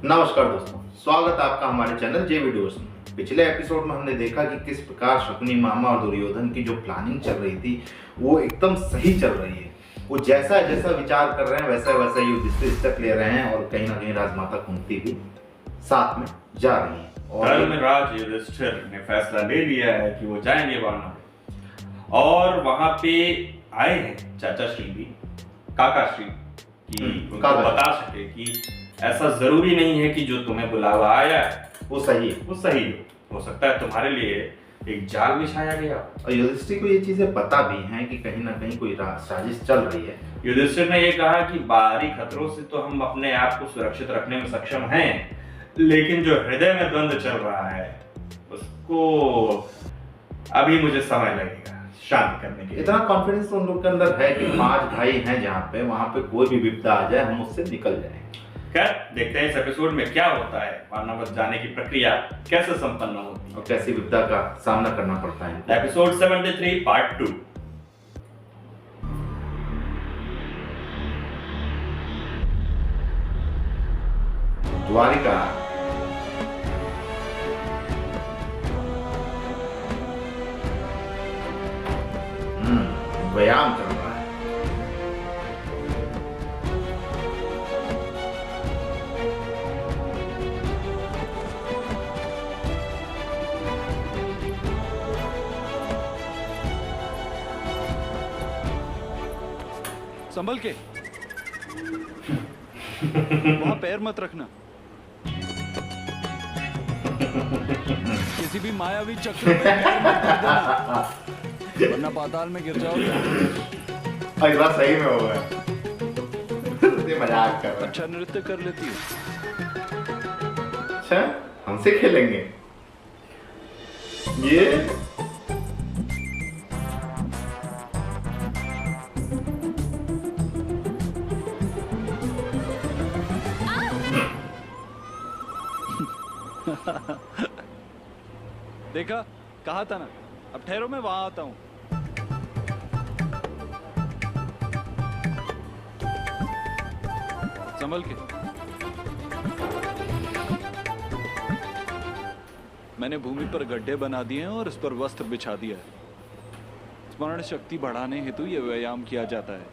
नमस्कार दोस्तों, स्वागत है आपका हमारे चैनल जे वीडियोस में। पिछले एपिसोड में हमने देखा कि किस प्रकार शकुनी मामा और दुर्योधन की जो प्लानिंग चल रही थी वो एकदम सही चल रही है। वो जैसा जैसा विचार कर रहे हैं वैसा वैसा युधिष्ठिर स्टेप ले रहे हैं और कहीं ना कहीं राजमाता कुंती भी साथ में जा रही है। और धर्मराज युधिष्ठिर ने फैसला ले लिया है कि वो जाएंगे वानर और वहां पे आए हैं चाचा श्री भी, काका श्री, कि उनको बता सके कि ऐसा जरूरी नहीं है कि जो तुम्हें बुलावा आया है वो सही है। वो सही हो सकता है तुम्हारे लिए एक जाल बिछाया गया। और युधिष्ठिर को ये चीजें पता भी हैं कि कहीं ना कहीं कोई साजिश चल रही है। युधिष्ठिर ने ये कहा कि बाहरी खतरों से तो हम अपने आप को सुरक्षित रखने में सक्षम हैं, लेकिन जो हृदय में द्वंद्व चल रहा है उसको अभी मुझे समय लगेगा शांत करने के लिए। इतना कॉन्फिडेंस उन लोग के अंदर है कि 5 भाई हैं जहाँ पे, वहां पे कोई भी विपदा आ जाए हम उससे निकल जाएंगे। खैर, देखते हैं इस एपिसोड में क्या होता है, वानवत जाने की प्रक्रिया कैसे संपन्न होती है और कैसी विपदा का सामना करना पड़ता है। Episode 73 part 2। द्वारिका व्यायाम चल रहा है। संभल के वहां पैर मत रखना। किसी भी मायावी चक्र में पैर मत रख देना, वरना पाताल में गिर जाओगे। अगला सही में होगा। मजाक कर रहा है। अच्छा नृत्य कर लेती है। अच्छा, हमसे खेलेंगे ये। देखा, कहा था ना। अब ठहरो, मैं वहां आता हूं। संभल के। मैंने भूमि पर गड्ढे बना दिए हैं और इस पर वस्त्र बिछा दिया है। स्मरण शक्ति बढ़ाने हेतु यह व्यायाम किया जाता है।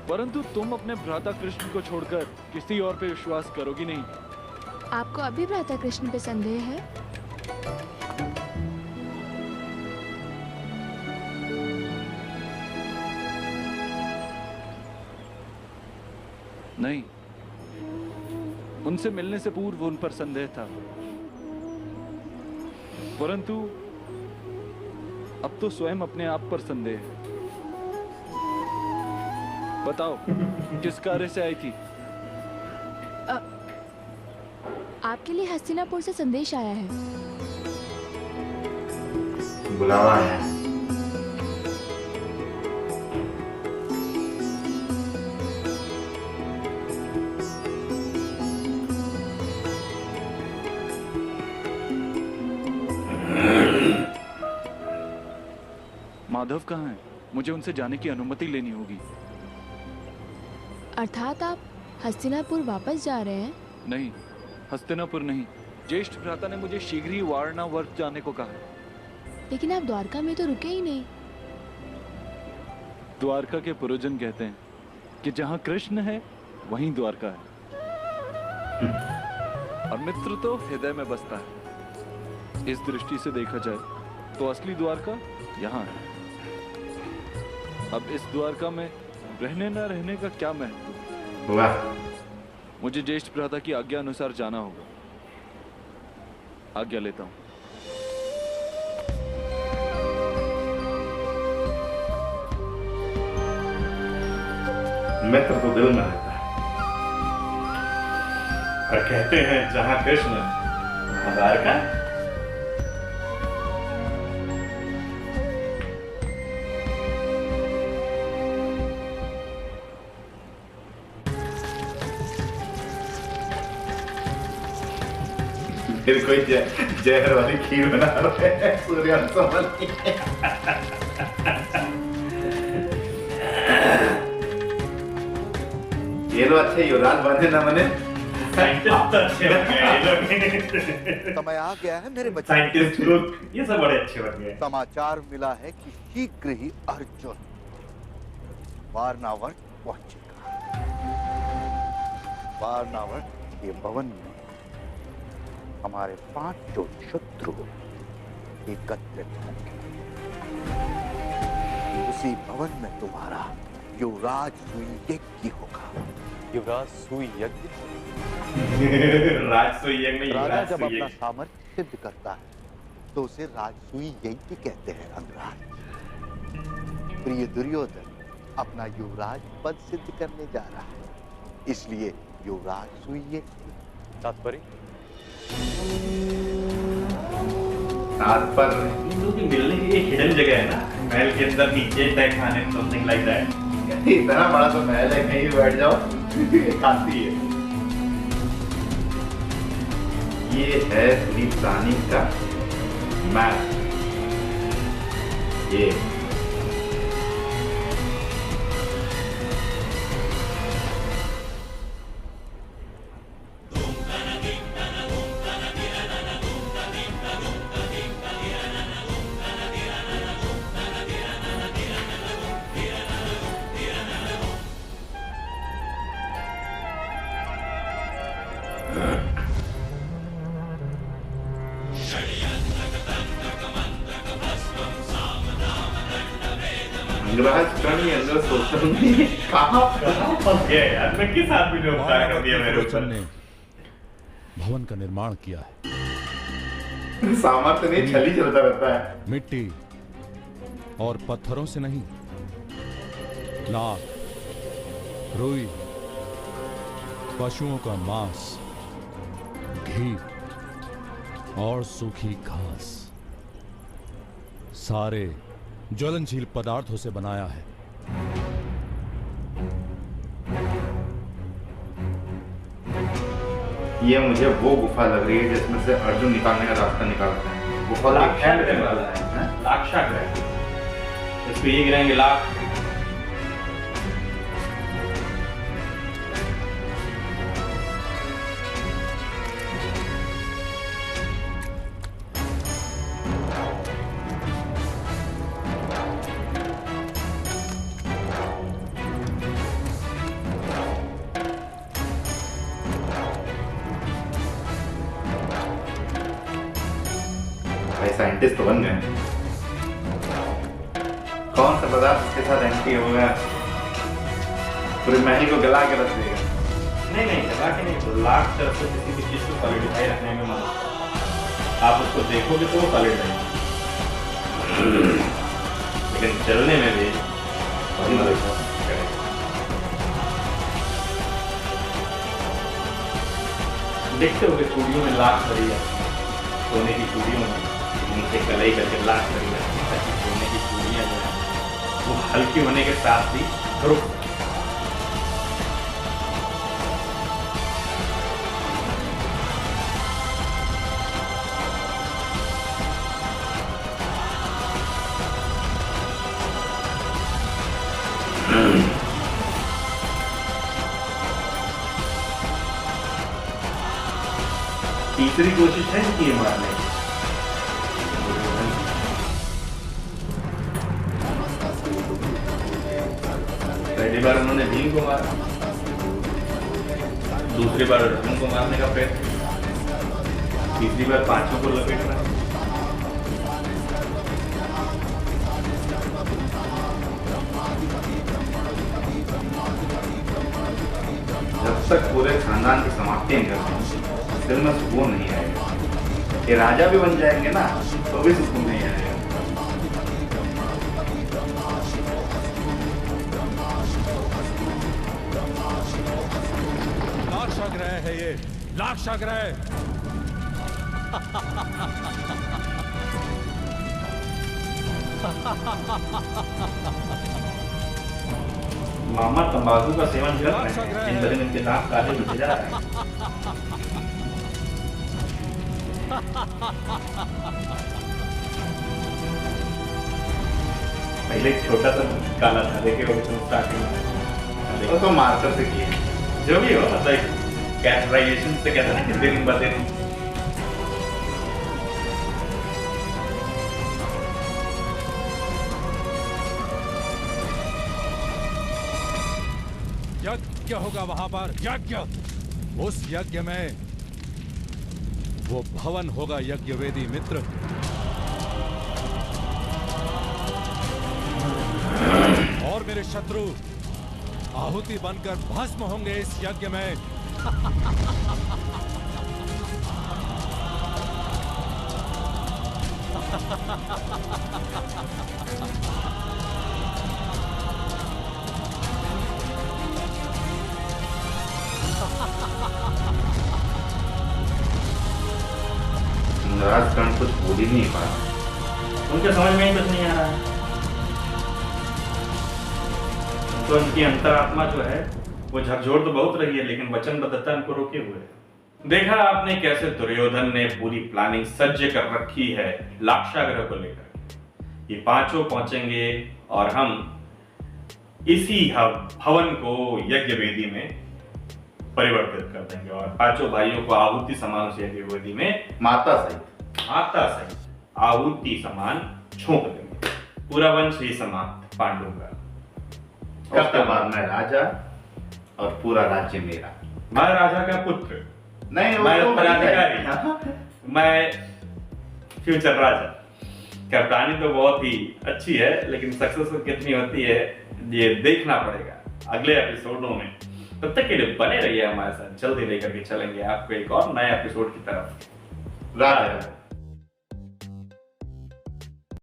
परंतु तुम अपने भ्राता कृष्ण को छोड़कर किसी और पे विश्वास करोगी नहीं। आपको अभी भ्राता कृष्ण पे संदेह है? नहीं, उनसे मिलने से पूर्व उन पर संदेह था, परंतु अब तो स्वयं अपने आप पर संदेह है। बताओ, किस कार्य से आई थी? आपके लिए हस्तिनापुर से संदेश आया है। बुलावा है। माधव कहाँ है? मुझे उनसे जाने की अनुमति लेनी होगी। अर्थात आप हस्तिनापुर वापस जा रहे हैं? नहीं, हस्तिनापुर नहीं। ज्येष्ठ भ्राता ने मुझे शीघ्र ही वारणावर्त जाने को कहा। लेकिन आप द्वारका में तो रुके ही नहीं। द्वारका के पूर्वजन कहते हैं कि जहां कृष्ण है वहीं द्वारका है, और मित्र तो हृदय में बसता है। इस दृष्टि से देखा जाए तो असली द्वारका यहाँ है। अब इस द्वारका में रहने न रहने का क्या महत्व? हुआ। मुझे ज्येष्ठ भ्राता की आज्ञा अनुसार जाना होगा। आज्ञा लेता हूं। मित्र तो दिल में रहता है। और कहते हैं जहां कृष्ण वहां द्वारका। फिर कोई जहर वाली खीर बना रहे हैं सूर्यांश वाली। ये लो अच्छे युवराज बने ना बने साइंटिस्ट तो अच्छे बन गए ये लोग। समय आ गया है मेरे बच्चे। साइंटिस्ट लोग ये सब बड़े अच्छे बन गए। समाचार मिला है कि शीघ्र ही अर्जुन वारनावट पहुंचेगा। वारनावट के भवन में हमारे 5 शत्रु एकत्रित होंगे। उसी भवन में तुम्हारा युवराज सुई यज्ञ होगा। युवराज सुई यज्ञ? राजसूय यज्ञ में राजा युवराज जब सुई अपना यज्ञ। सामर्थ्य सिद्ध करता है तो उसे राजसूय यज्ञ कहते हैं अंगराज। प्रिय दुर्योधन अपना युवराज पद सिद्ध करने जा रहा है, इसलिए युवराज सुई यज्ञ। तात्पर्य? तात्पर्य इन लोगों की मिलने की एक हिडन जगह है ना, महल के अंदर नीचे टैग खाने समथिंग लाइक दैट। इतना बड़ा तो महल है, कहीं भी बैठ जाओ खाती है। ये है पूरी प्लानिंग का मैप। ये अंगराज का नहीं, अंदर सोचता नहीं कहाँ फंस गया यार, मैं किस आदमी ने उपकार कर दिया मेरे विरोचन ऊपर। ने भवन का निर्माण किया है। सामर्थ्य नहीं, छली चलता रहता है। मिट्टी और पत्थरों से नहीं, लाख, रुई, पशुओं का मांस, घी और सूखी घास, सारे ज्वलनशील पदार्थों से बनाया है। ये मुझे वो गुफा लग रही है जिसमें से अर्जुन निकालने का रास्ता निकालते हैं। गुफा लाक्षागृह वाला है, लाक्षागृह। इसको ये गिराएंगे लाख। भाई साइंटिस्ट तो बन गए। कौन सा पदार्थ इसके साथ एंटी होगा, पूरे महल को गला के रख देगा। नहीं नहीं, दबा के नहीं, तो लाख तरफ से किसी भी चीज को सॉलिडिफाई रखने में मदद। आप उसको देखोगे तो वो सॉलिड रहेगा, लेकिन चलने में भी वही मदद करेगा। देखते होगे चूड़ियों में लाख भरी जाती है, सोने की चूड़ियों में नीचे कलाई करके लाख भरी जाती है, ताकि सोने की चूड़ियाँ जो है वो हल्की होने के साथ ही रुक। तीसरी कोशिश है कि ये मारने की। पहली बार उन्होंने भीम को मारा, दूसरी बार अर्जुन को मारने का प्रयत्न, तीसरी बार पांचों को लपेटना। जब तक पूरे खानदान की समाप्ति नहीं करते दिल में सुकून नहीं आएगा। ये राजा भी बन जाएंगे ना तो भी सुकून नहीं आएगा। लाक्षागृह है ये, लाक्षागृह। मामा तंबाकू का सेवन कर रहे हैं, इन दिन इनके दांत काले होते जा रहे हैं। पहले एक छोटा सा काला था, देखे हो तुम स्टार्टिंग में। वो तो मार्कर से किए। जो भी हो मतलब कैरेक्टराइजेशन से कहते हैं ना कि दिन ब दिन यज्ञ होगा वहां पर, यज्ञ। उस यज्ञ में वो भवन होगा यज्ञ वेदी मित्र। और मेरे शत्रु आहुति बनकर भस्म होंगे इस यज्ञ में। राजकर्ण कुछ बोल ही नहीं पा रहा। उनके समझ में ही कुछ नहीं आ रहा है। तो उनकी अंतरात्मा जो है वो झकझोर तो बहुत रही है, लेकिन वचनबद्धता उनको रोके हुए है। देखा आपने कैसे दुर्योधन ने पूरी प्लानिंग सज्ज कर रखी है लाक्षागृह को लेकर। ये पांचों पहुंचेंगे और हम इसी भवन को यज्ञ वेदी में परिवर्तित कर देंगे और पांचों भाइयों को आहुति समान उस यज्ञ वेदी में माता सहित आहुति समान झोंक देंगे। पूरा वंश ही समाप्त पांडवों का। उसके बाद मैं राजा और पूरा राज्य मेरा। मैं राजा का पुत्र, नहीं मैं वो तो उत्तराधिकारी, मैं फ्यूचर राजा। कप्तानी तो बहुत ही अच्छी है, लेकिन सक्सेस कितनी होती है ये देखना पड़ेगा अगले एपिसोडों में। तब तक के लिए बने रहिए हमारे साथ, जल्दी लेकर के चलेंगे आपको एक और नए एपिसोड की तरफ। राजा।